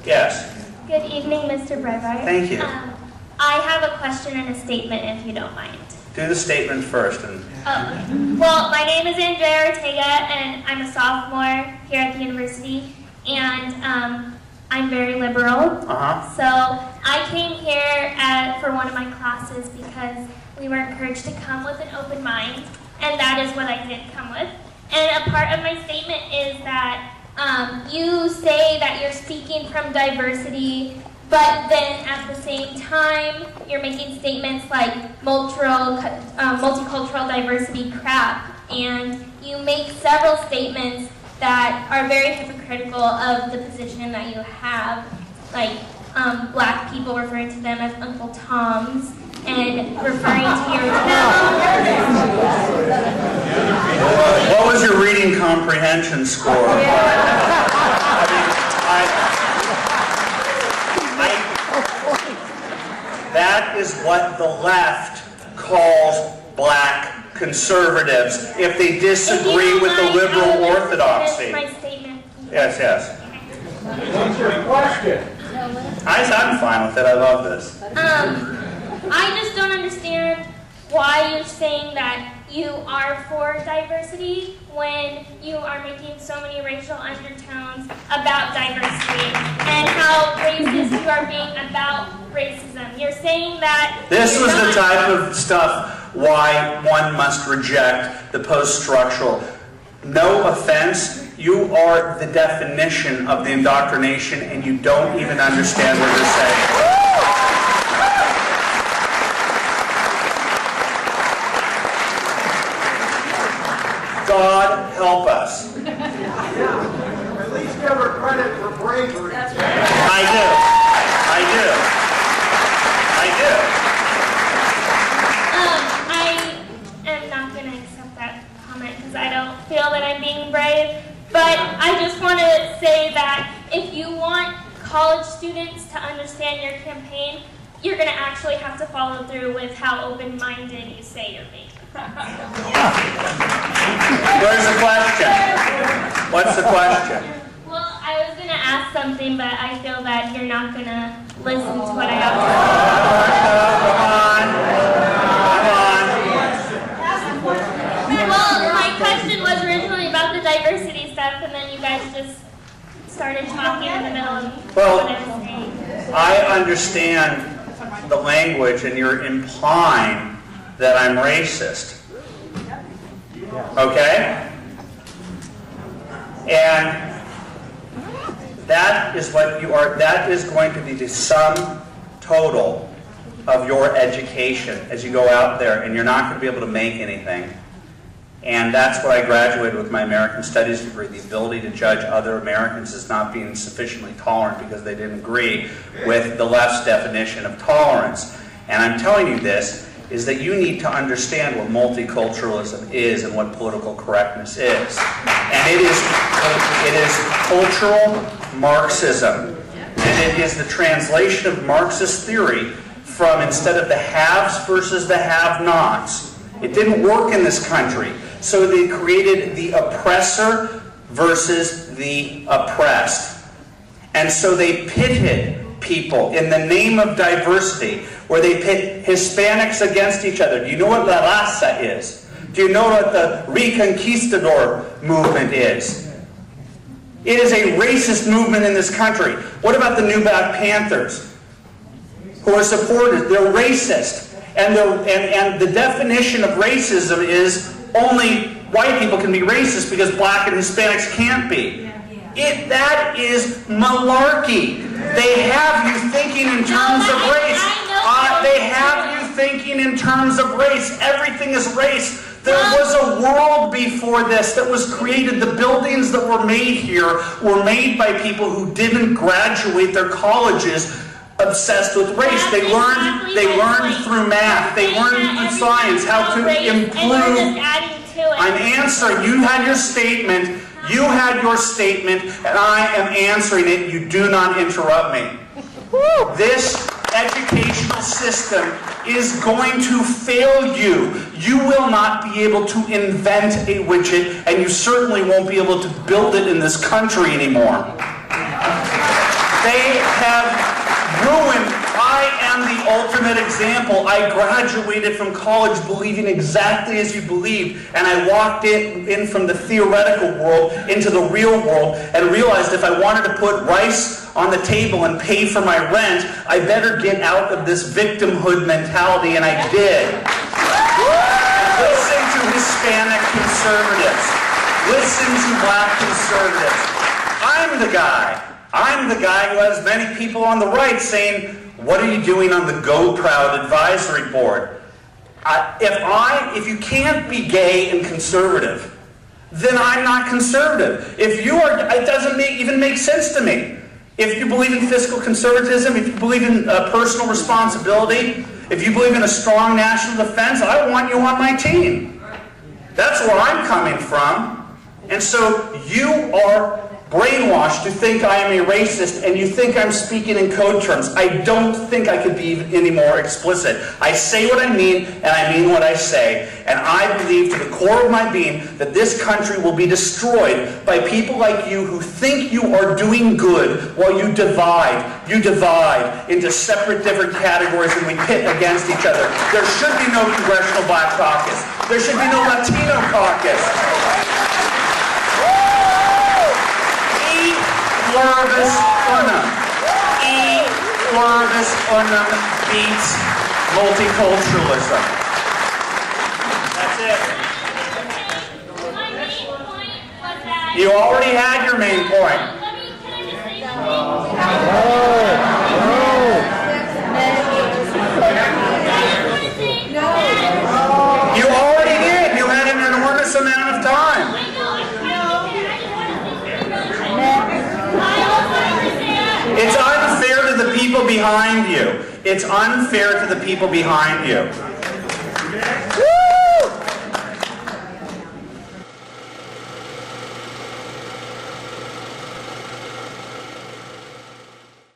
Yes. Good evening, Mr. Breitbart. Thank you. I have a question and a statement, if you don't mind. Do the statement first. And Okay. Well, my name is Andrea Ortega, and I'm a sophomore here at the university, and I'm very liberal. So I came here for one of my classes because we were encouraged to come with an open mind, and that is what I did come with. And a part of my statement is that you say that you're speaking from diversity, but then at the same time, you're making statements like multicultural diversity crap, and you make several statements that are very hypocritical of the position that you have, like black people referring to them as Uncle Toms, and referring to your what was your reading comprehension score? That is what the left calls black conservatives if they disagree with the liberal orthodoxy. My statement. Yes, yes. What's your question? I'm fine with it. I love this. I just don't understand why you're saying that you are for diversity when you are making so many racial undertones about diversity and how racist you are being about racism. You're saying that... This was the type of stuff why one must reject the post-structural. No offense, you are the definition of the indoctrination and you don't even understand what you're saying. God help us. At least give her credit for bravery. I do. I am not going to accept that comment because I don't feel that I'm being brave. But I just want to say that if you want college students to understand your campaign, you're going to actually have to follow through with how open-minded you say you're being. Where's the question? What's the question? Well, I was going to ask something, but I feel that you're not going to listen to what I have to say. Well, my question was originally about the diversity stuff, and then you guys just started talking in the middle of what I was saying. I understand the language, and you're implying that I'm racist. Okay? And that is what you are. That is going to be the sum total of your education as you go out there, and you're not going to be able to make anything. And that's what I graduated with my American Studies degree, the ability to judge other Americans as not being sufficiently tolerant because they didn't agree with the left's definition of tolerance. And I'm telling you this is that you need to understand what multiculturalism is and what political correctness is. And it is cultural Marxism. And it is the translation of Marxist theory from, instead of the haves versus the have-nots. It didn't work in this country. So they created the oppressor versus the oppressed. And so they pitted people in the name of diversity, where they pit Hispanics against each other. Do you know what La Raza is? Do you know what the Reconquistador movement is? It is a racist movement in this country. What about the New Black Panthers, who are supported? They're racist. And the definition of racism is only white people can be racist because black and Hispanics can't be. That is malarkey. They have you thinking in terms of race. They have you thinking in terms of race. Everything is race. There was a world before this that was created. The buildings that were made here were made by people who didn't graduate their colleges obsessed with race. They learned through math. They learned through science how to improve. I'm answering. You had your statement. You had your statement, and I am answering it. You do not interrupt me. This educational system is going to fail you. You will not be able to invent a widget, and you certainly won't be able to build it in this country anymore. They have ruined. I am the ultimate example. I graduated from college believing exactly as you believe, and I walked in from the theoretical world into the real world and realized if I wanted to put rice on the table and pay for my rent, I better get out of this victimhood mentality, and I did. Listen to Hispanic conservatives. Listen to black conservatives. I'm the guy who has many people on the right saying, what are you doing on the Go Proud advisory board? If you can't be gay and conservative, then I'm not conservative. If you are, it doesn't even make sense to me. If you believe in fiscal conservatism, if you believe in personal responsibility, if you believe in a strong national defense, I want you on my team. That's where I'm coming from. And so you are brainwashed to think I am a racist, and you think I'm speaking in code terms. I don't think I could be any more explicit. I say what I mean, and I mean what I say. And I believe to the core of my being that this country will be destroyed by people like you who think you are doing good while you divide. You divide into separate different categories and we pit against each other. There should be no Congressional Black Caucus. There should be no Latino caucus. Pluribus unum. E pluribus unum beats multiculturalism. That's it. My main point was that... You already had your main point. Can I just say something? I just want to say You already did. You had an enormous amount of time. It's unfair to the people behind you. It's unfair to the people behind you.